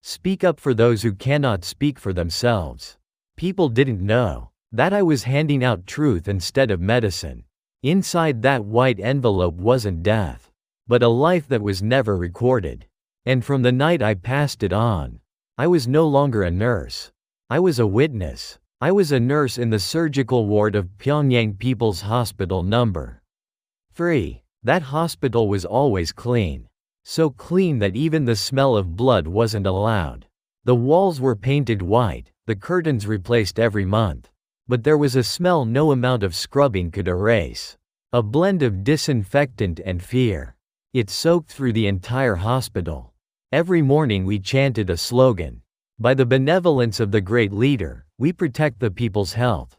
Speak up for those who cannot speak for themselves. People didn't know that I was handing out truth instead of medicine. Inside that white envelope wasn't death, but a life that was never recorded. And from the night I passed it on, I was no longer a nurse. I was a witness. I was a nurse in the surgical ward of Pyongyang People's Hospital No. 3. That hospital was always clean. So clean that even the smell of blood wasn't allowed. The walls were painted white, the curtains replaced every month. But there was a smell no amount of scrubbing could erase. A blend of disinfectant and fear. It soaked through the entire hospital. Every morning we chanted a slogan. By the benevolence of the great leader, we protect the people's health.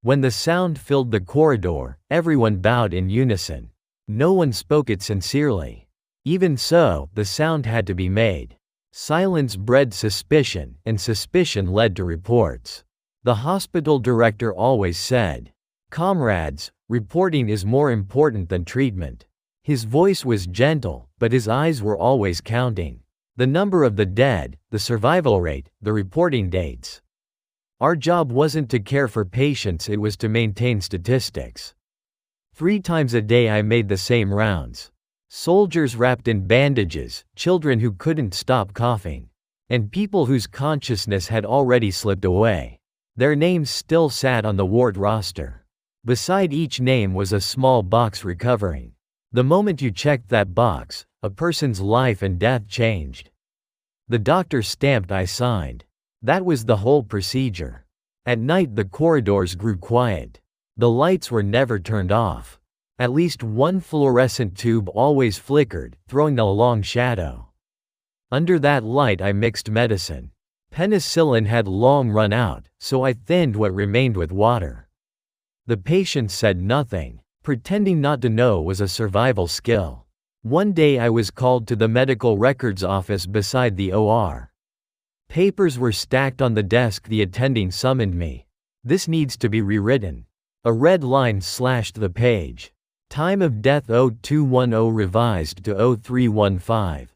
When the sound filled the corridor, everyone bowed in unison. No one spoke it sincerely. Even so, the sound had to be made. Silence bred suspicion, and suspicion led to reports. The hospital director always said, "Comrades, reporting is more important than treatment." His voice was gentle, but his eyes were always counting. The number of the dead, the survival rate, the reporting dates. Our job wasn't to care for patients, it was to maintain statistics. 3 times a day I made the same rounds. Soldiers wrapped in bandages, children who couldn't stop coughing, and people whose consciousness had already slipped away. Their names still sat on the ward roster. Beside each name was a small box recovering. The moment you checked that box, a person's life and death changed. The doctor stamped, I signed. That was the whole procedure. At night the corridors grew quiet. The lights were never turned off. At least one fluorescent tube always flickered, throwing a long shadow. Under that light I mixed medicine. Penicillin had long run out, so I thinned what remained with water. The patients said nothing. Pretending not to know was a survival skill. One day I was called to the medical records office beside the OR. Papers were stacked on the desk. The attending summoned me. "This needs to be rewritten." A red line slashed the page. Time of death 0210 revised to 0315.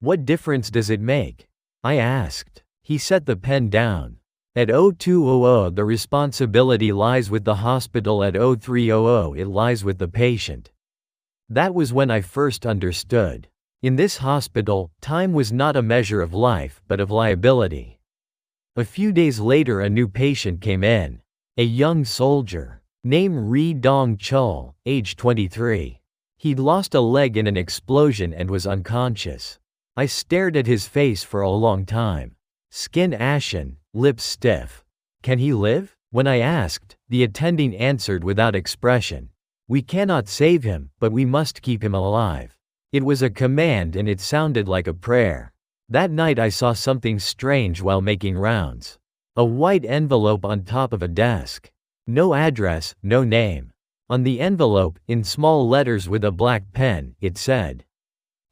"What difference does it make?" I asked. He set the pen down. At 0200 the responsibility lies with the hospital, at 0300 it lies with the patient. That was when I first understood. In this hospital, time was not a measure of life but of liability. A few days later a new patient came in. A young soldier. Name Ri Dong Chul, age 23. He'd lost a leg in an explosion and was unconscious. I stared at his face for a long time. Skin ashen, lips stiff. "Can he live?" When I asked, the attending answered without expression. "We cannot save him, but we must keep him alive." It was a command and it sounded like a prayer. That night I saw something strange while making rounds. A white envelope on top of a desk. No address, no name. On the envelope, in small letters with a black pen, it said,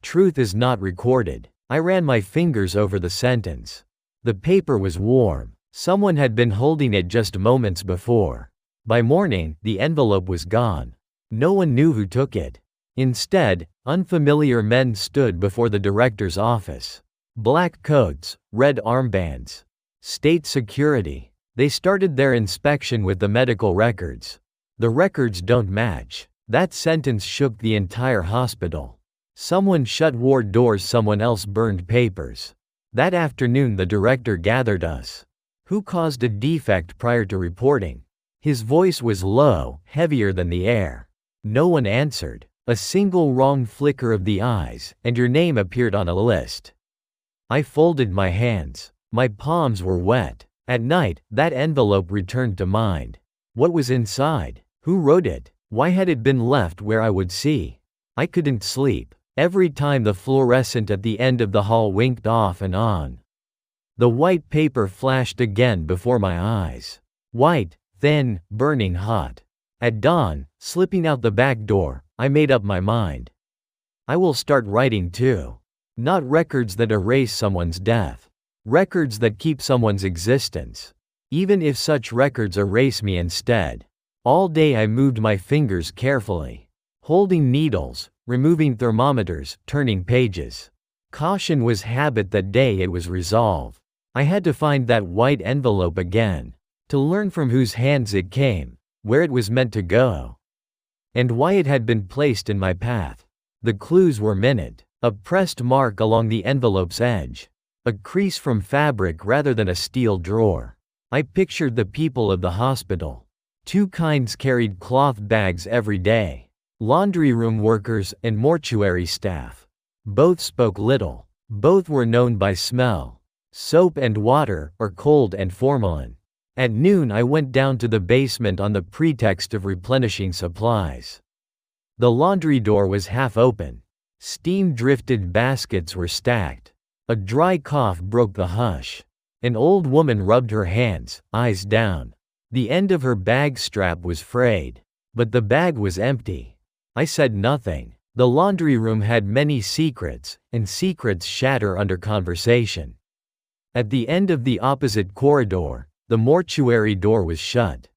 "Truth is not recorded." I ran my fingers over the sentence. The paper was warm. Someone had been holding it just moments before. By morning, the envelope was gone. No one knew who took it. Instead, unfamiliar men stood before the director's office. Black coats, red armbands. State security. They started their inspection with the medical records. The records don't match. That sentence shook the entire hospital. Someone shut ward doors, someone else burned papers. That afternoon the director gathered us. "Who caused a defect prior to reporting?" His voice was low, heavier than the air. No one answered. A single wrong flicker of the eyes, and your name appeared on a list. I folded my hands. My palms were wet. At night, that envelope returned to mind. What was inside? Who wrote it? Why had it been left where I would see? I couldn't sleep. Every time the fluorescent at the end of the hall winked off and on. The white paper flashed again before my eyes. White, thin, burning hot. At dawn, slipping out the back door, I made up my mind. I will start writing too. Not records that erase someone's death. Records that keep someone's existence. Even if such records erase me instead. All day I moved my fingers carefully. Holding needles, removing thermometers, turning pages. Caution was habit. That day it was resolve. I had to find that white envelope again, to learn from whose hands it came, where it was meant to go, and why it had been placed in my path. The clues were minute: a pressed mark along the envelope's edge, a crease from fabric rather than a steel drawer. I pictured the people of the hospital. Two kinds carried cloth bags every day: laundry room workers and mortuary staff. Both spoke little. Both were known by smell: soap and water, or cold and formalin. At noon I went down to the basement on the pretext of replenishing supplies. The laundry door was half open. Steam-drifted baskets were stacked. A dry cough broke the hush. An old woman rubbed her hands, eyes down. The end of her bag strap was frayed, but the bag was empty. I said nothing. The laundry room had many secrets, and secrets shatter under conversation. At the end of the opposite corridor, the mortuary door was shut.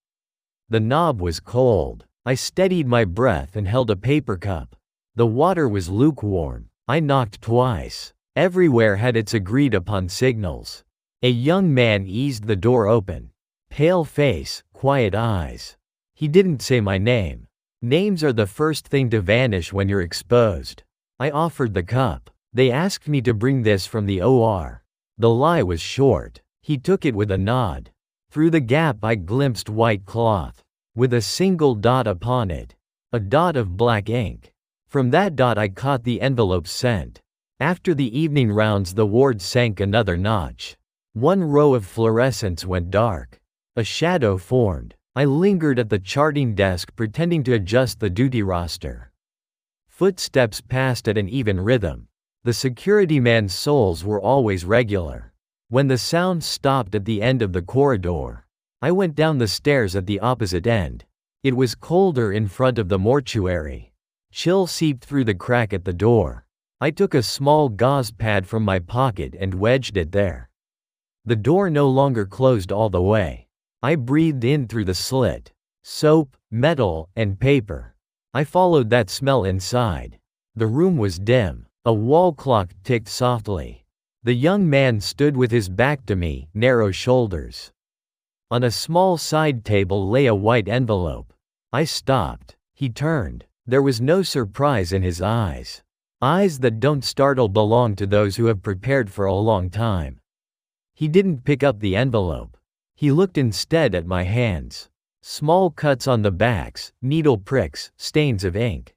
The knob was cold. I steadied my breath and held a paper cup. The water was lukewarm. I knocked twice. Everywhere had its agreed-upon signals. A young man eased the door open. Pale face, quiet eyes. He didn't say my name. Names are the first thing to vanish when you're exposed. I offered the cup. They asked me to bring this from the OR. The lie was short. He took it with a nod. Through the gap I glimpsed white cloth, with a single dot upon it. A dot of black ink. From that dot I caught the envelope's scent. After the evening rounds the ward sank another notch. One row of fluorescents went dark. A shadow formed. I lingered at the charting desk pretending to adjust the duty roster. Footsteps passed at an even rhythm. The security man's soles were always regular. When the sound stopped at the end of the corridor, I went down the stairs at the opposite end. It was colder in front of the mortuary. Chill seeped through the crack at the door. I took a small gauze pad from my pocket and wedged it there. The door no longer closed all the way. I breathed in through the slit. Soap, metal, and paper. I followed that smell inside. The room was dim. A wall clock ticked softly. The young man stood with his back to me, narrow shoulders. On a small side table lay a white envelope. I stopped. He turned. There was no surprise in his eyes. Eyes that don't startle belong to those who have prepared for a long time. He didn't pick up the envelope. He looked instead at my hands. Small cuts on the backs, needle pricks, stains of ink.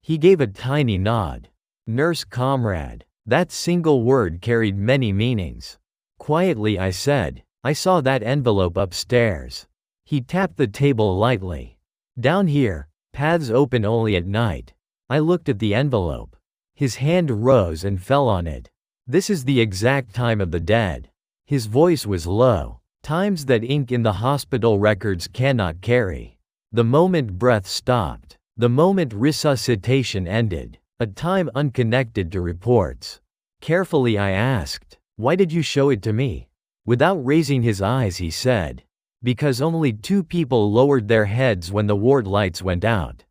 He gave a tiny nod. Nurse comrade. That single word carried many meanings. Quietly I said, I saw that envelope upstairs. He tapped the table lightly. Down here, paths open only at night. I looked at the envelope. His hand rose and fell on it. This is the exact time of the dead. His voice was low. Times that ink in the hospital records cannot carry. The moment breath stopped. The moment resuscitation ended. A time unconnected to reports. Carefully I asked, why did you show it to me? Without raising his eyes he said, because only 2 people lowered their heads when the ward lights went out.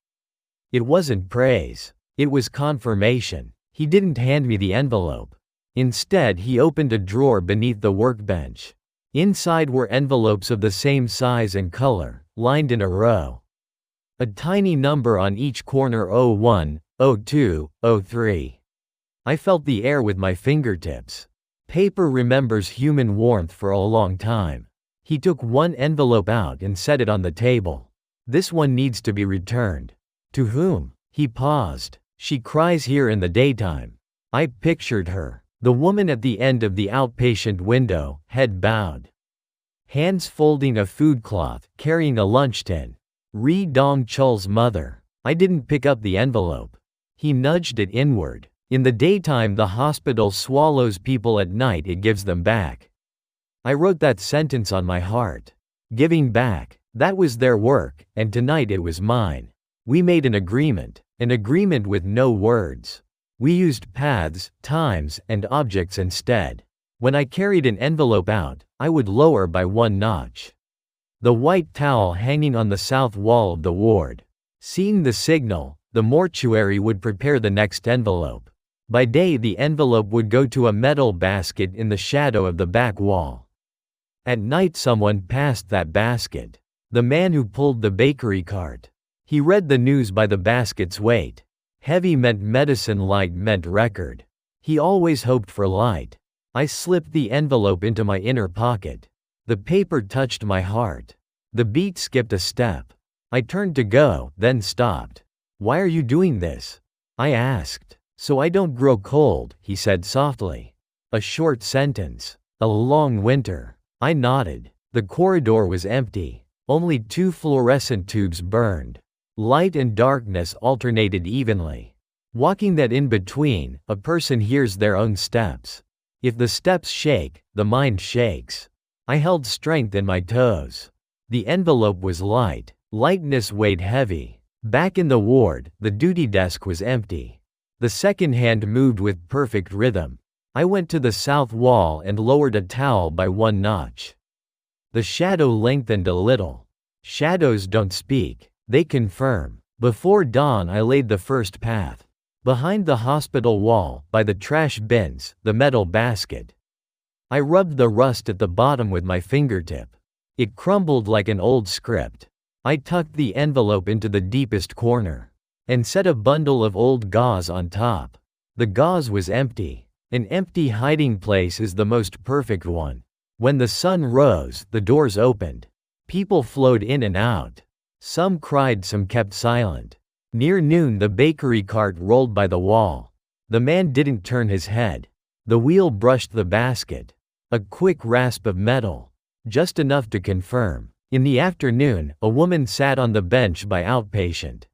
It wasn't praise. It was confirmation. He didn't hand me the envelope. Instead he opened a drawer beneath the workbench. Inside were envelopes of the same size and color, lined in a row. A tiny number on each corner: 01, 02, 03. I felt the air with my fingertips. Paper remembers human warmth for a long time. He took one envelope out and set it on the table. This one needs to be returned. To whom? He paused. She cries here in the daytime. I pictured her. The woman at the end of the outpatient window, head bowed. Hands folding a food cloth, carrying a lunch tin. Ri Dong Chul's mother. I didn't pick up the envelope. He nudged it inward. In the daytime the hospital swallows people, at night it gives them back. I wrote that sentence on my heart. Giving back. That was their work, and tonight it was mine. We made an agreement with no words. We used paths, times, and objects instead. When I carried an envelope out, I would lower by 1 notch. The white towel hanging on the south wall of the ward. Seeing the signal, the mortuary would prepare the next envelope. By day the envelope would go to a metal basket in the shadow of the back wall. At night someone passed that basket. The man who pulled the bakery cart. He read the news by the basket's weight. Heavy meant medicine, light meant record. He always hoped for light. I slipped the envelope into my inner pocket. The paper touched my heart. The beat skipped a step. I turned to go, then stopped. "Why are you doing this?" I asked. "So I don't grow cold," he said softly. A short sentence. A long winter. I nodded. The corridor was empty. Only 2 fluorescent tubes burned. Light and darkness alternated evenly. Walking that in between, a person hears their own steps. If the steps shake, the mind shakes. I held strength in my toes. The envelope was light. Lightness weighed heavy. Back in the ward, the duty desk was empty. The second hand moved with perfect rhythm. I went to the south wall and lowered a towel by 1 notch. The shadow lengthened a little. Shadows don't speak, they confirm. Before dawn I laid the first path. Behind the hospital wall, by the trash bins, the metal basket. I rubbed the rust at the bottom with my fingertip. It crumbled like an old script. I tucked the envelope into the deepest corner and set a bundle of old gauze on top. The gauze was empty. An empty hiding place is the most perfect one. When the sun rose, the doors opened. People flowed in and out. Some cried, some kept silent. Near noon the bakery cart rolled by the wall. The man didn't turn his head. The wheel brushed the basket. A quick rasp of metal. Just enough to confirm. In the afternoon, a woman sat on the bench by outpatient.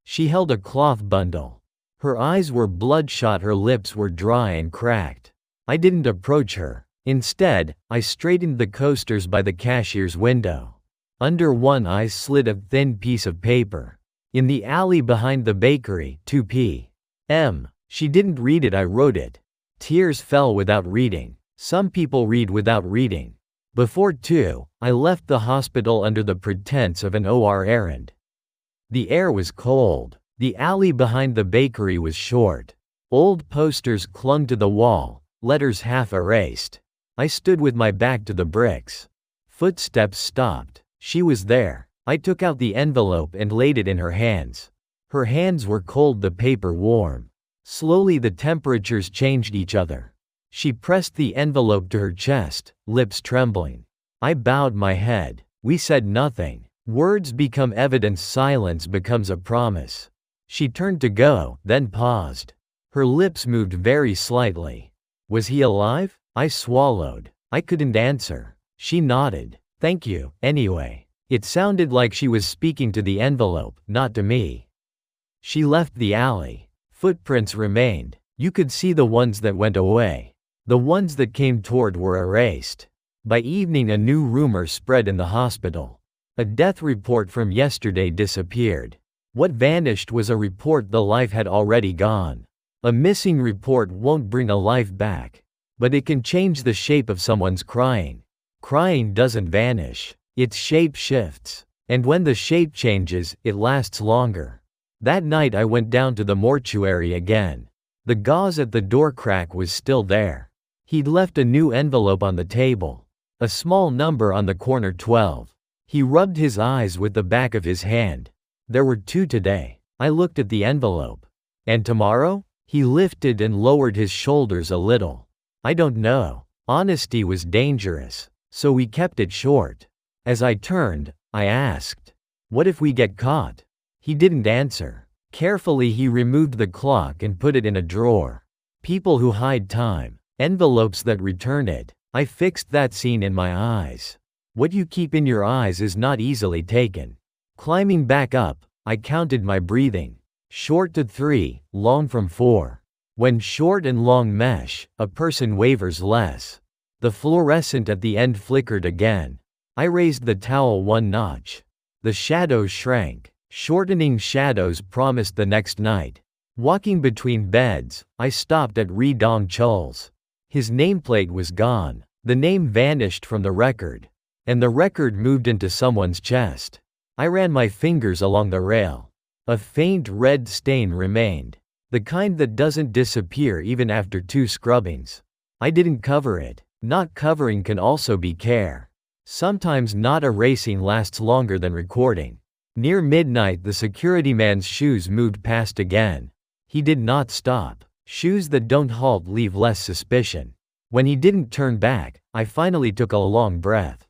She held a cloth bundle. Her eyes were bloodshot, her lips were dry and cracked. I didn't approach her. Instead, I straightened the coasters by the cashier's window. Under one eye slid a thin piece of paper. In the alley behind the bakery, 2 p.m. She didn't read it, I wrote it. Tears fell without reading. Some people read without reading. Before 2, I left the hospital under the pretense of an OR errand. The air was cold. The alley behind the bakery was short. Old posters clung to the wall, letters half erased. I stood with my back to the bricks. Footsteps stopped. She was there. I took out the envelope and laid it in her hands. Her hands were cold, the paper warm. Slowly the temperatures changed each other. She pressed the envelope to her chest, lips trembling. I bowed my head. We said nothing. Words become evidence, silence becomes a promise. She turned to go, then paused. Her lips moved very slightly. Was he alive? I swallowed. I couldn't answer. She nodded. Thank you, anyway. It sounded like she was speaking to the envelope, not to me. She left the alley. Footprints remained. You could see the ones that went away. The ones that came toward were erased. By evening a new rumor spread in the hospital. A death report from yesterday disappeared. What vanished was a report the life had already gone. A missing report won't bring a life back. But it can change the shape of someone's crying. Crying doesn't vanish. Its shape shifts. And when the shape changes, it lasts longer. That night I went down to the mortuary again. The gauze at the door crack was still there. He'd left a new envelope on the table. A small number on the corner, 12. He rubbed his eyes with the back of his hand. There were 2 today. I looked at the envelope. And tomorrow? He lifted and lowered his shoulders a little. I don't know. Honesty was dangerous. So we kept it short. As I turned, I asked, "What if we get caught?" He didn't answer. Carefully he removed the clock and put it in a drawer. People who hide time. Envelopes that return it. I fixed that scene in my eyes. What you keep in your eyes is not easily taken. Climbing back up, I counted my breathing. Short to 3, long from 4. When short and long mesh, a person wavers less. The fluorescent at the end flickered again. I raised the towel 1 notch. The shadows shrank. Shortening shadows promised the next night. Walking between beds, I stopped at Ri Dong Chul's. His nameplate was gone. The name vanished from the record. And the record moved into someone's chest. I ran my fingers along the rail. A faint red stain remained. The kind that doesn't disappear even after 2 scrubbings. I didn't cover it. Not covering can also be care. Sometimes not erasing lasts longer than recording. Near midnight, the security man's shoes moved past again. He did not stop. Shoes that don't halt leave less suspicion. When he didn't turn back, I finally took a long breath.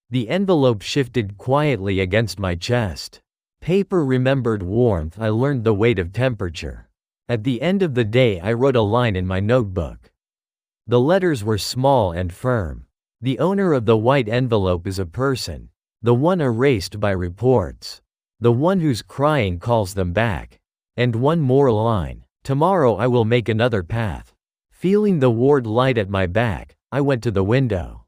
The envelope shifted quietly against my chest. Paper remembered warmth. I learned the weight of temperature. At the end of the day, I wrote a line in my notebook. The letters were small and firm. The owner of the white envelope is a person. The one erased by reports. The one who's crying calls them back. And one more line. Tomorrow I will make another path. Feeling the ward light at my back, I went to the window.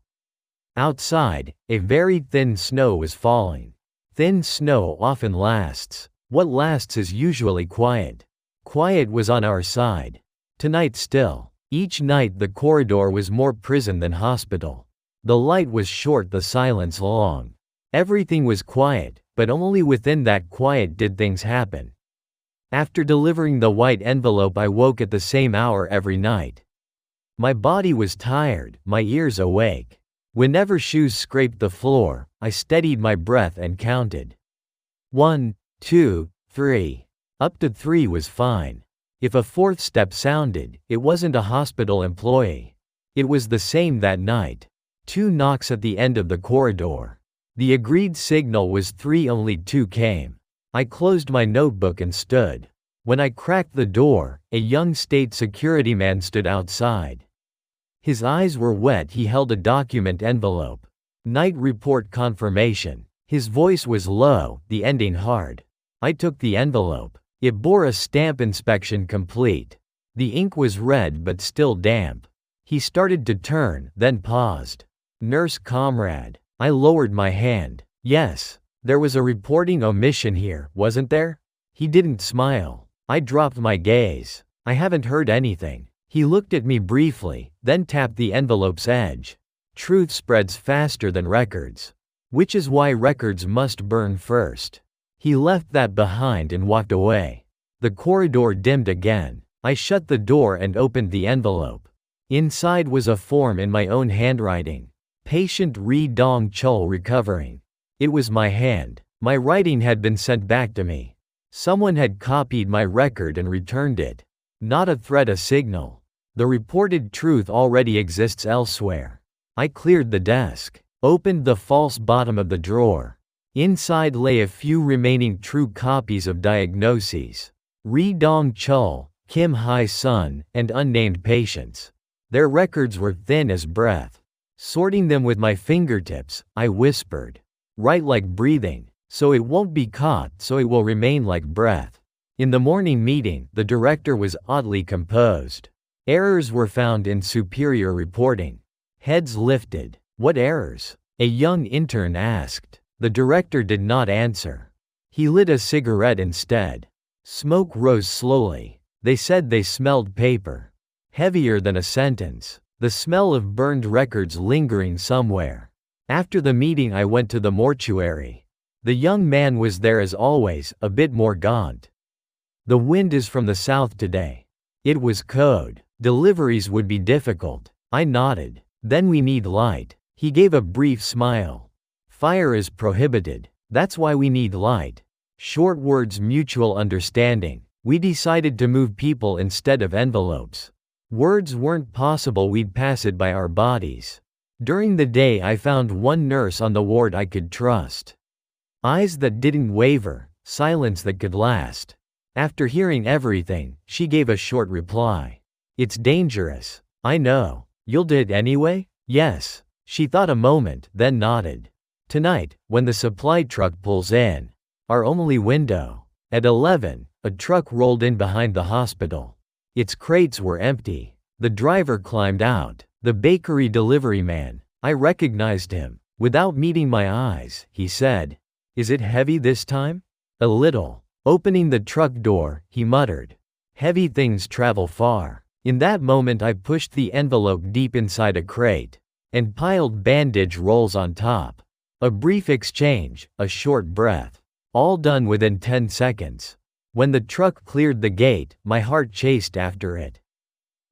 Outside, a very thin snow was falling. Thin snow often lasts. What lasts is usually quiet. Quiet was on our side. Tonight still. Each night the corridor was more prison than hospital. The light was short, the silence long. Everything was quiet, but only within that quiet did things happen. After delivering the white envelope, I woke at the same hour every night. My body was tired, my ears awake. Whenever shoes scraped the floor, I steadied my breath and counted. 1, 2, 3. Up to 3 was fine. If a 4th step sounded, it wasn't a hospital employee. It was the same that night. 2 knocks at the end of the corridor. The agreed signal was 3, only 2 came. I closed my notebook and stood. When I cracked the door, a young state security man stood outside. His eyes were wet. He held a document envelope. Night report confirmation. His voice was low, the ending hard. I took the envelope. It bore a stamp, inspection complete. The ink was red but still damp. He started to turn, then paused. Nurse comrade. I lowered my hand. Yes. There was a reporting omission here, wasn't there? He didn't smile. I dropped my gaze. I haven't heard anything. He looked at me briefly, then tapped the envelope's edge. Truth spreads faster than records. Which is why records must burn first. He left that behind and walked away. The corridor dimmed again. I shut the door and opened the envelope. Inside was a form in my own handwriting. Patient Ri Dong Chul recovering. It was my hand. My writing had been sent back to me. Someone had copied my record and returned it. Not a threat, a signal. The reported truth already exists elsewhere. I cleared the desk, opened the false bottom of the drawer. Inside lay a few remaining true copies of diagnoses. Ri Dong Chul, Kim Hai Sun, and unnamed patients. Their records were thin as breath. Sorting them with my fingertips, I whispered. Write like breathing, so it won't be caught, so it will remain like breath. In the morning meeting, the director was oddly composed. Errors were found in superior reporting. Heads lifted. What errors? A young intern asked. The director did not answer. He lit a cigarette instead. Smoke rose slowly. They said they smelled paper. Heavier than a sentence. The smell of burned records lingering somewhere. After the meeting, I went to the mortuary. The young man was there as always, a bit more gaunt. The wind is from the south today. It was code. Deliveries would be difficult. I nodded. Then we need light. He gave a brief smile. Fire is prohibited. That's why we need light. Short words, mutual understanding. We decided to move people instead of envelopes. Words weren't possible, we'd pass it by our bodies. During the day, I found one nurse on the ward I could trust. Eyes that didn't waver, silence that could last. After hearing everything, she gave a short reply. It's dangerous. I know. You'll do it anyway? Yes. She thought a moment, then nodded. Tonight, when the supply truck pulls in. Our only window. At 11, a truck rolled in behind the hospital. Its crates were empty. The driver climbed out. The bakery delivery man. I recognized him. Without meeting my eyes, he said, "Is it heavy this time?" "A little." Opening the truck door, he muttered, "Heavy things travel far." In that moment, I pushed the envelope deep inside a crate and piled bandage rolls on top. A brief exchange, a short breath. All done within 10 seconds. When the truck cleared the gate, my heart chased after it.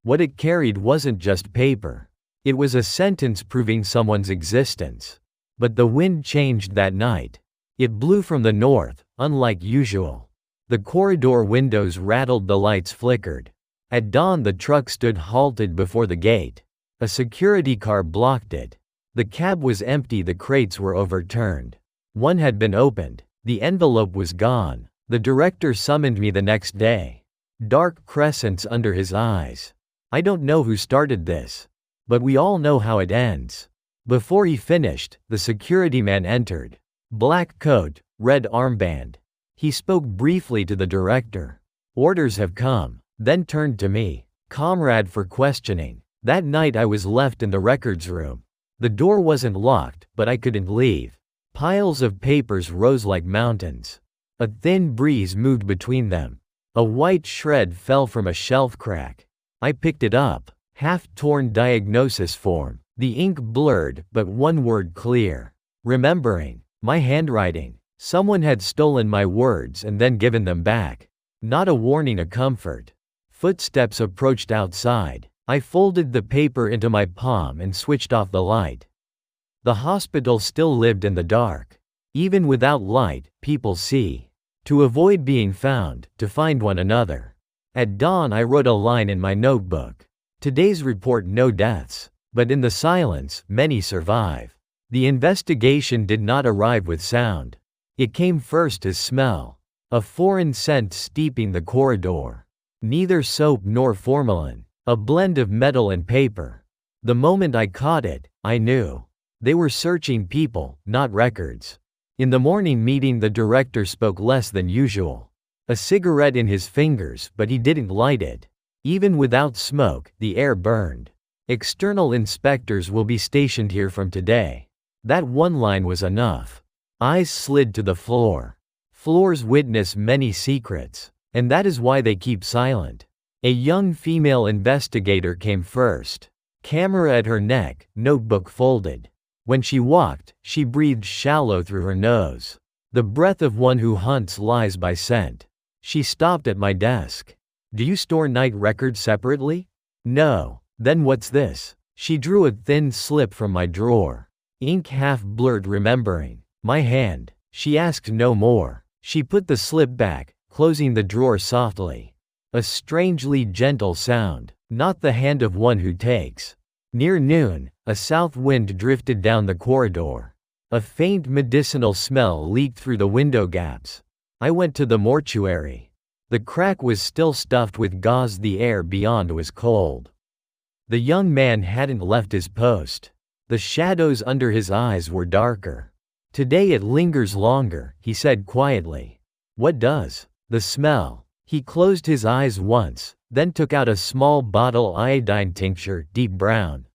What it carried wasn't just paper. It was a sentence proving someone's existence. But the wind changed that night. It blew from the north, unlike usual. The corridor windows rattled, the lights flickered. At dawn, the truck stood halted before the gate. A security car blocked it. The cab was empty, the crates were overturned. One had been opened. The envelope was gone. The director summoned me the next day. Dark crescents under his eyes. I don't know who started this. But we all know how it ends. Before he finished, the security man entered. Black coat, red armband. He spoke briefly to the director. Orders have come. Then turned to me. Comrade, for questioning. That night I was left in the records room. The door wasn't locked, but I couldn't leave. Piles of papers rose like mountains. A thin breeze moved between them. A white shred fell from a shelf crack. I picked it up. Half-torn diagnosis form. The ink blurred, but one word clear. Remembering. My handwriting. Someone had stolen my words and then given them back. Not a warning, a comfort. Footsteps approached outside. I folded the paper into my palm and switched off the light. The hospital still lived in the dark. Even without light, people see. To avoid being found, to find one another. At dawn, I wrote a line in my notebook. Today's report: no deaths. But in the silence, many survive. The investigation did not arrive with sound. It came first as smell. A foreign scent steeping the corridor. Neither soap nor formalin. A blend of metal and paper. The moment I caught it, I knew. They were searching people, not records. In the morning meeting, the director spoke less than usual. A cigarette in his fingers, but he didn't light it. Even without smoke, the air burned. External inspectors will be stationed here from today. That one line was enough. Eyes slid to the floor. Floors witness many secrets. And that is why they keep silent. A young female investigator came first. Camera at her neck, notebook folded. When she walked, she breathed shallow through her nose. The breath of one who hunts lies by scent. She stopped at my desk. Do you store night records separately? No. Then what's this? She drew a thin slip from my drawer. Ink half blurred, remembering. My hand. She asked no more. She put the slip back, closing the drawer softly. A strangely gentle sound, not the hand of one who takes. Near noon, a south wind drifted down the corridor. A faint medicinal smell leaked through the window gaps. I went to the mortuary. The crack was still stuffed with gauze, the air beyond was cold. The young man hadn't left his post. The shadows under his eyes were darker. Today it lingers longer, he said quietly. What does? The smell. He closed his eyes once, then took out a small bottle iodine tincture, deep brown.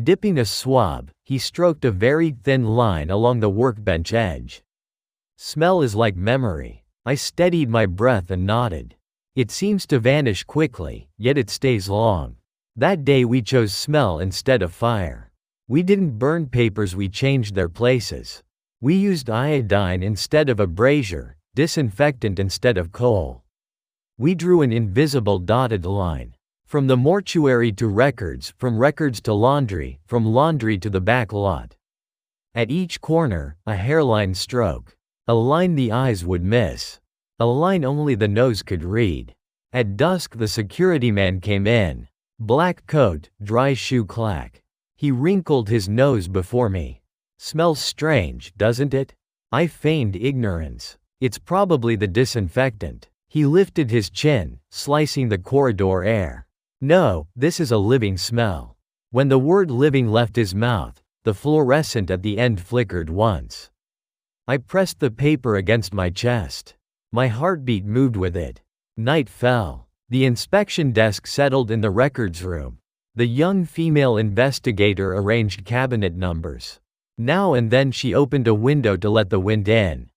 Dipping a swab, he stroked a very thin line along the workbench edge. Smell is like memory. I steadied my breath and nodded. It seems to vanish quickly, yet it stays long. That day we chose smell instead of fire. We didn't burn papers, we changed their places. We used iodine instead of a brazier, disinfectant instead of coal. We drew an invisible dotted line. From the mortuary to records, from records to laundry, from laundry to the back lot. At each corner, a hairline stroke. A line the eyes would miss. A line only the nose could read. At dusk the security man came in. Black coat, dry shoe clack. He wrinkled his nose before me. Smells strange, doesn't it? I feigned ignorance. It's probably the disinfectant. He lifted his chin, slicing the corridor air. No, this is a living smell. When the word living left his mouth, the fluorescent at the end flickered once. I pressed the paper against my chest. My heartbeat moved with it. Night fell. The inspection desk settled in the records room. The young female investigator arranged cabinet numbers. Now and then she opened a window to let the wind in.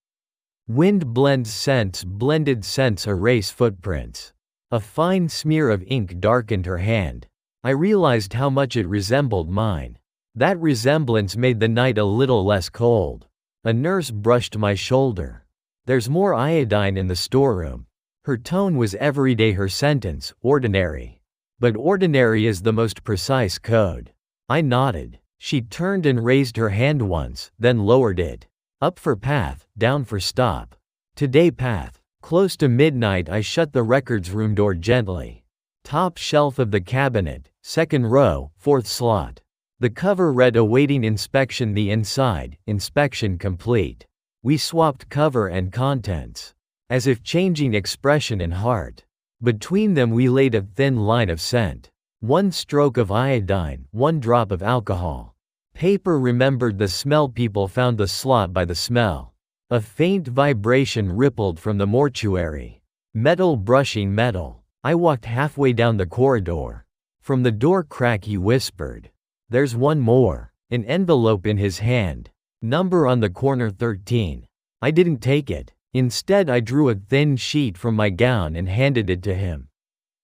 Wind blends scents, blended scents erase footprints. A fine smear of ink darkened her hand. I realized how much it resembled mine. That resemblance made the night a little less cold. A nurse brushed my shoulder. There's more iodine in the storeroom. Her tone was everyday, her sentence, ordinary. But ordinary is the most precise code. I nodded. She turned and raised her hand once, then lowered it. Up for path, down for stop. Today path. Close to midnight I shut the records room door gently. Top shelf of the cabinet, second row, fourth slot. The cover read awaiting inspection, the inside, inspection complete. We swapped cover and contents. As if changing expression and heart. Between them we laid a thin line of scent. One stroke of iodine, one drop of alcohol. Paper remembered the smell, people found the slot by the smell. A faint vibration rippled from the mortuary. Metal brushing metal. I walked halfway down the corridor. From the door crack he whispered. There's one more. An envelope in his hand. Number on the corner 13. I didn't take it. Instead I drew a thin sheet from my gown and handed it to him.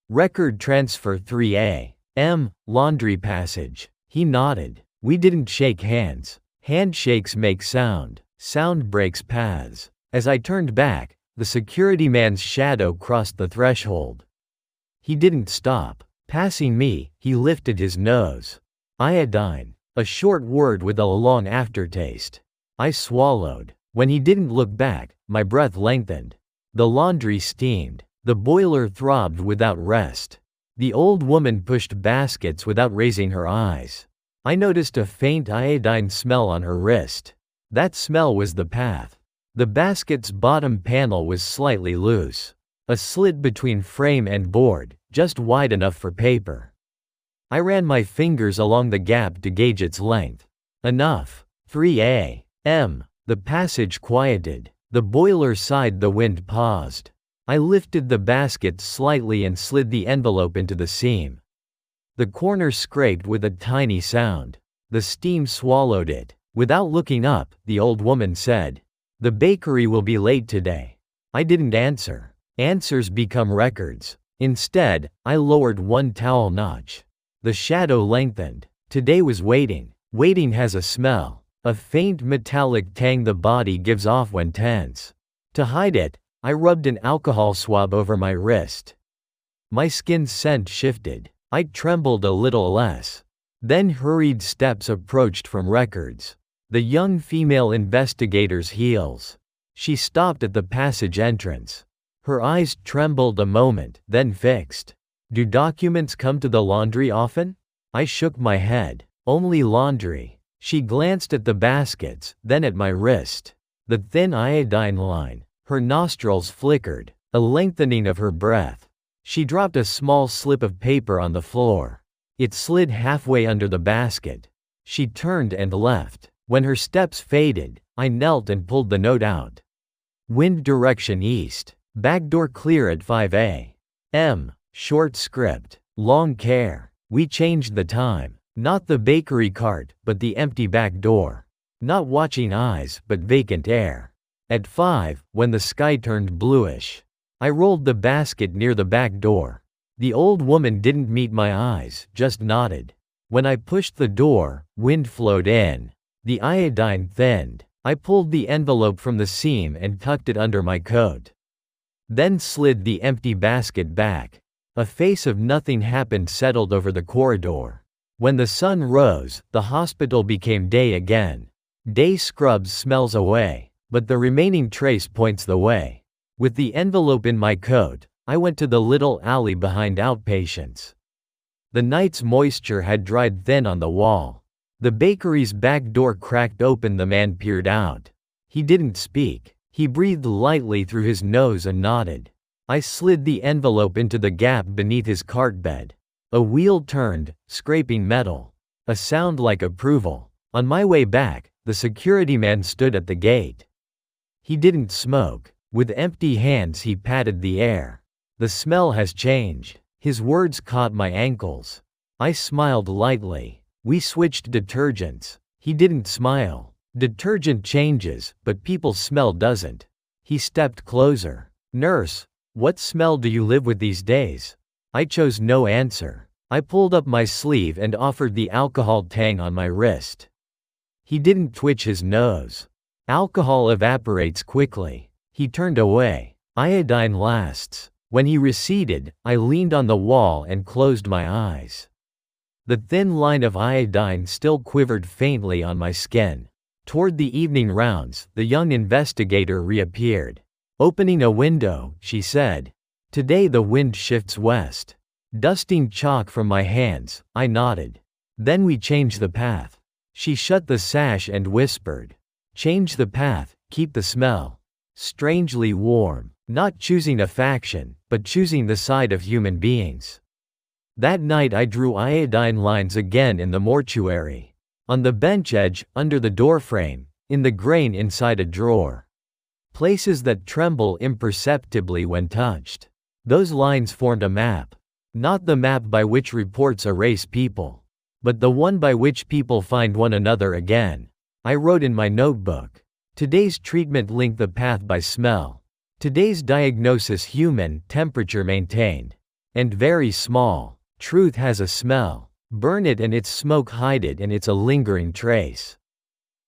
Record transfer 3A. Laundry passage. He nodded. We didn't shake hands. Handshakes make sound. Sound breaks paths. As I turned back, the security man's shadow crossed the threshold. He didn't stop. Passing me, he lifted his nose. Iodine. A short word with a long aftertaste. I swallowed. When he didn't look back, my breath lengthened. The laundry steamed. The boiler throbbed without rest. The old woman pushed baskets without raising her eyes. I noticed a faint iodine smell on her wrist. That smell was the path. The basket's bottom panel was slightly loose. A slit between frame and board, just wide enough for paper. I ran my fingers along the gap to gauge its length. Enough. 3A. The passage quieted. The boiler sighed, the wind paused. I lifted the basket slightly and slid the envelope into the seam. The corner scraped with a tiny sound. The steam swallowed it. Without looking up, the old woman said, "The bakery will be late today." I didn't answer. Answers become records. Instead, I lowered one towel notch. The shadow lengthened. Today was waiting. Waiting has a smell. A faint metallic tang the body gives off when tense. To hide it, I rubbed an alcohol swab over my wrist. My skin's scent shifted. I trembled a little less. Then hurried steps approached from records. The young female investigator's heels. She stopped at the passage entrance. Her eyes trembled a moment, then fixed. Do documents come to the laundry often? I shook my head. Only laundry. She glanced at the baskets, then at my wrist. The thin iodine line. Her nostrils flickered, a lengthening of her breath. She dropped a small slip of paper on the floor. It slid halfway under the basket. She turned and left. When her steps faded, I knelt and pulled the note out. Wind direction east. Back door clear at 5 a.m. Short script. Long care. We changed the time. Not the bakery cart, but the empty back door. Not watching eyes, but vacant air. At 5, when the sky turned bluish, I rolled the basket near the back door. The old woman didn't meet my eyes, just nodded. When I pushed the door, wind flowed in. The iodine thinned. I pulled the envelope from the seam and tucked it under my coat. Then slid the empty basket back. A face of nothing happened settled over the corridor. When the sun rose, the hospital became day again. Day scrubs smells away, but the remaining trace points the way. With the envelope in my coat, I went to the little alley behind outpatients. The night's moisture had dried thin on the wall. The bakery's back door cracked open, the man peered out. He didn't speak. He breathed lightly through his nose and nodded. I slid the envelope into the gap beneath his cart bed. A wheel turned, scraping metal. A sound like approval. On my way back, the security man stood at the gate. He didn't smoke. With empty hands he patted the air. The smell has changed. His words caught my ankles. I smiled lightly. We switched detergents. He didn't smile. Detergent changes, but people's smell doesn't. He stepped closer. Nurse, what smell do you live with these days? I chose no answer. I pulled up my sleeve and offered the alcohol tang on my wrist. He didn't twitch his nose. Alcohol evaporates quickly. He turned away. Iodine lasts. When he receded, I leaned on the wall and closed my eyes. The thin line of iodine still quivered faintly on my skin. Toward the evening rounds, the young investigator reappeared. Opening a window, she said, "Today the wind shifts west." Dusting chalk from my hands, I nodded. "Then we change the path." She shut the sash and whispered, "Change the path, keep the smell." Strangely warm, not choosing a faction, but choosing the side of human beings. That night I drew iodine lines again in the mortuary. On the bench edge, under the doorframe, in the grain inside a drawer. Places that tremble imperceptibly when touched. Those lines formed a map. Not the map by which reports erase people, but the one by which people find one another again. I wrote in my notebook, "Today's treatment linked the path by smell. Today's diagnosis human, temperature maintained. And very small. Truth has a smell. Burn it and its smoke hide it and it's a lingering trace."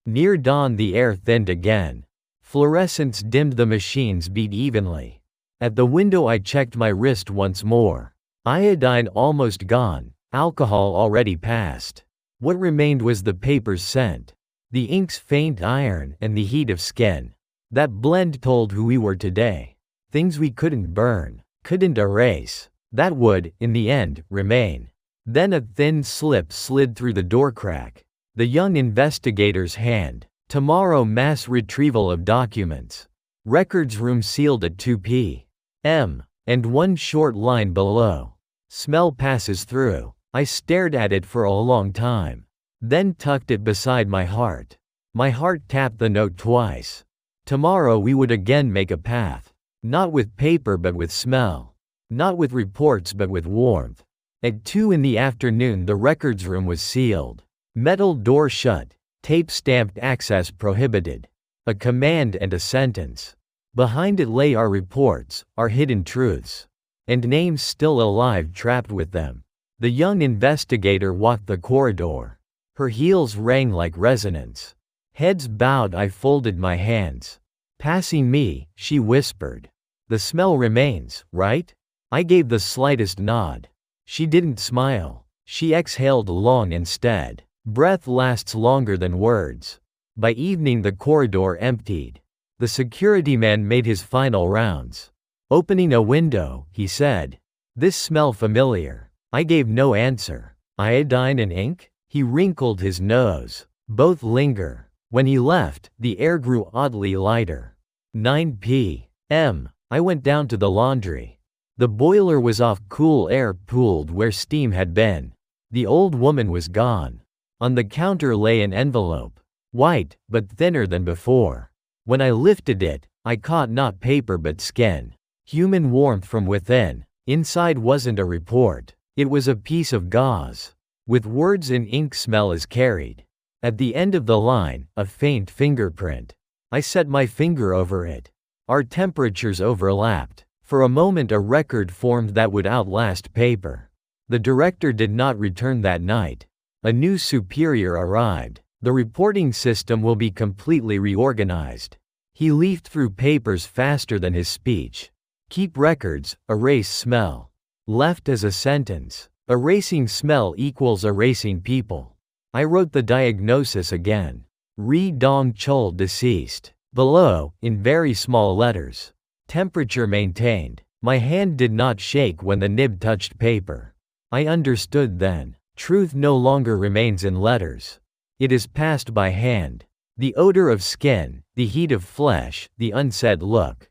Near dawn the air thinned again. Fluorescence dimmed the machine's beat evenly. At the window I checked my wrist once more. Iodine almost gone, alcohol already passed. What remained was the paper's scent, the ink's faint iron and the heat of skin. That blend told who we were today. Things we couldn't burn, couldn't erase, that would, in the end, remain. Then a thin slip slid through the door crack. The young investigator's hand. Tomorrow mass retrieval of documents. Records room sealed at 2 p.m. And one short line below. Smell passes through. I stared at it for a long time. Then tucked it beside my heart. My heart tapped the note twice. Tomorrow we would again make a path. Not with paper but with smell. Not with reports but with warmth. At 2 in the afternoon the records room was sealed. Metal door shut. Tape-stamped access prohibited. A command and a sentence. Behind it lay our reports, our hidden truths. And names still alive trapped with them. The young investigator walked the corridor. Her heels rang like resonance. Heads bowed, I folded my hands. Passing me, she whispered, "The smell remains, right?" I gave the slightest nod. She didn't smile. She exhaled long instead. Breath lasts longer than words. By evening the corridor emptied. The security man made his final rounds. Opening a window, he said, "This smell familiar?" I gave no answer. "Iodine and ink?" He wrinkled his nose. "Both linger." When he left, the air grew oddly lighter. 9 p.m. I went down to the laundry. The boiler was off, cool air pooled where steam had been. The old woman was gone. On the counter lay an envelope. White, but thinner than before. When I lifted it, I caught not paper but skin. Human warmth from within. Inside wasn't a report. It was a piece of gauze. With words in ink, smell is carried. At the end of the line, a faint fingerprint. I set my finger over it. Our temperatures overlapped. For a moment a record formed that would outlast paper. The director did not return that night. A new superior arrived. The reporting system will be completely reorganized. He leafed through papers faster than his speech. Keep records, erase smell. Left as a sentence. Erasing smell equals erasing people. I wrote the diagnosis again. Ri Dong Chol deceased. Below, in very small letters. Temperature maintained. My hand did not shake when the nib touched paper. I understood then. Truth no longer remains in letters. It is passed by hand. The odor of skin, the heat of flesh, the unsaid look.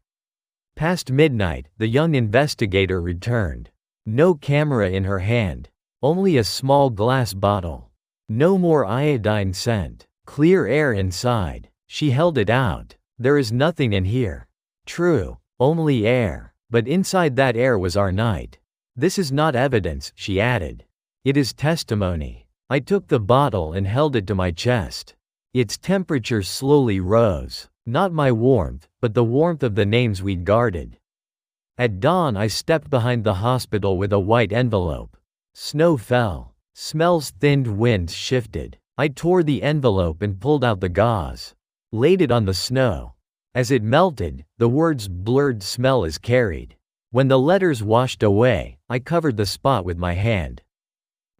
Past midnight, the young investigator returned. No camera in her hand. Only a small glass bottle. No more iodine scent. Clear air inside. She held it out. There is nothing in here. True, only air. But inside that air was our night. This is not evidence, she added. It is testimony. I took the bottle and held it to my chest. Its temperature slowly rose. Not my warmth, but the warmth of the names we'd guarded. At dawn I stepped behind the hospital with a white envelope. Snow fell. Smells thinned, winds shifted. I tore the envelope and pulled out the gauze. Laid it on the snow. As it melted, the words blurred smell is carried. When the letters washed away, I covered the spot with my hand.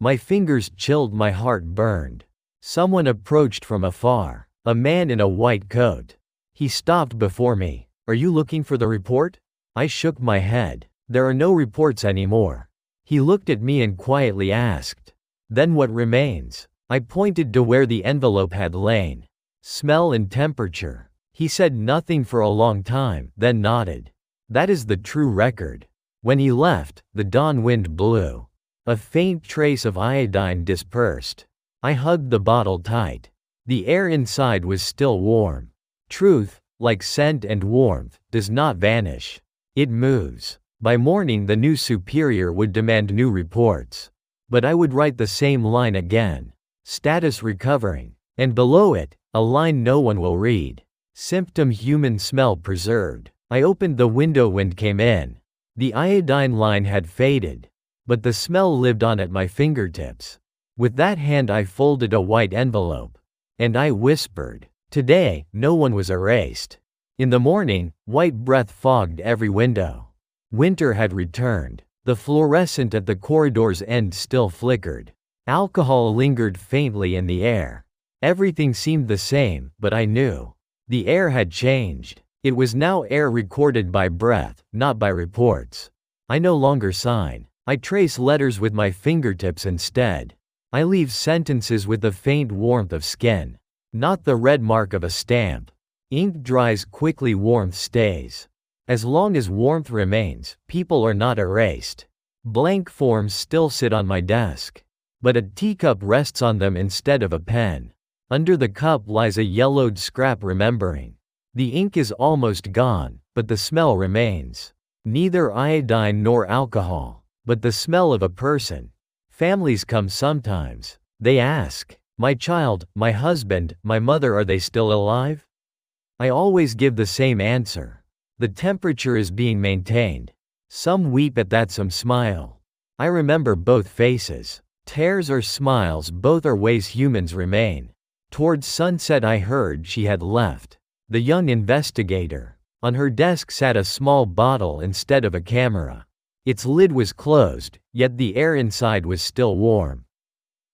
My fingers chilled, my heart burned. Someone approached from afar, a man in a white coat. He stopped before me. "Are you looking for the report?" I shook my head. "There are no reports anymore." He looked at me and quietly asked, "Then what remains?" I pointed to where the envelope had lain. "Smell and temperature." He said nothing for a long time, then nodded. "That is the true record." When he left, the dawn wind blew. A faint trace of iodine dispersed. I hugged the bottle tight. The air inside was still warm. Truth, like scent and warmth, does not vanish. It moves. By morning the new superior would demand new reports. But I would write the same line again. Status recovering. And below it, a line no one will read. Symptom human smell preserved. I opened the window, wind came in. The iodine line had faded, but the smell lived on at my fingertips. With that hand I folded a white envelope. And I whispered, "Today, no one was erased." In the morning, white breath fogged every window. Winter had returned. The fluorescent at the corridor's end still flickered. Alcohol lingered faintly in the air. Everything seemed the same, but I knew. The air had changed. It was now air recorded by breath, not by reports. I no longer sign. I trace letters with my fingertips instead. I leave sentences with the faint warmth of skin, not the red mark of a stamp. Ink dries quickly, warmth stays. As long as warmth remains, people are not erased. Blank forms still sit on my desk, but a teacup rests on them instead of a pen. Under the cup lies a yellowed scrap remembering. The ink is almost gone, but the smell remains. Neither iodine nor alcohol, but the smell of a person. Families come sometimes. They ask, "My child, my husband, my mother, are they still alive?" I always give the same answer. The temperature is being maintained. Some weep at that, some smile. I remember both faces. Tears or smiles, both are ways humans remain. Towards sunset I heard she had left. The young investigator. On her desk sat a small bottle instead of a camera. Its lid was closed, yet the air inside was still warm.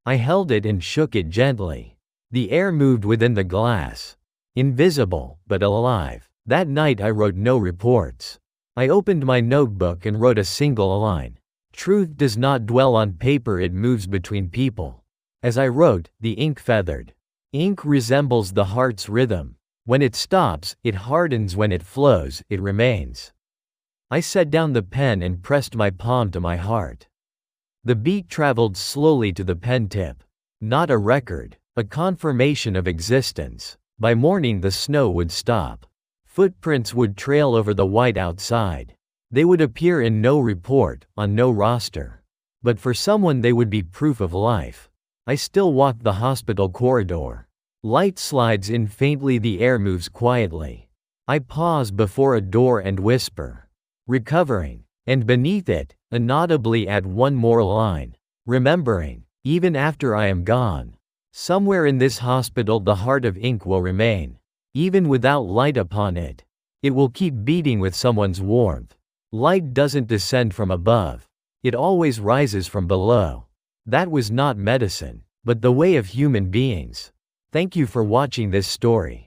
I held it and shook it gently. The air moved within the glass. Invisible, but alive. That night I wrote no reports. I opened my notebook and wrote a single line. Truth does not dwell on paper, it moves between people. As I wrote, the ink feathered. Ink resembles the heart's rhythm. When it stops, it hardens. When it flows, it remains. I set down the pen and pressed my palm to my heart. The beat traveled slowly to the pen tip. Not a record, a confirmation of existence. By morning the snow would stop. Footprints would trail over the white outside. They would appear in no report, on no roster. But for someone they would be proof of life. I still walk the hospital corridor. Light slides in faintly, the air moves quietly. I pause before a door and whisper, "Recovering." And beneath it, inaudibly add one more line, "Remembering." Even after I am gone, somewhere in this hospital the heart of ink will remain. Even without light upon it, it will keep beating with someone's warmth. Light doesn't descend from above. It always rises from below. That was not medicine, but the way of human beings. Thank you for watching this story.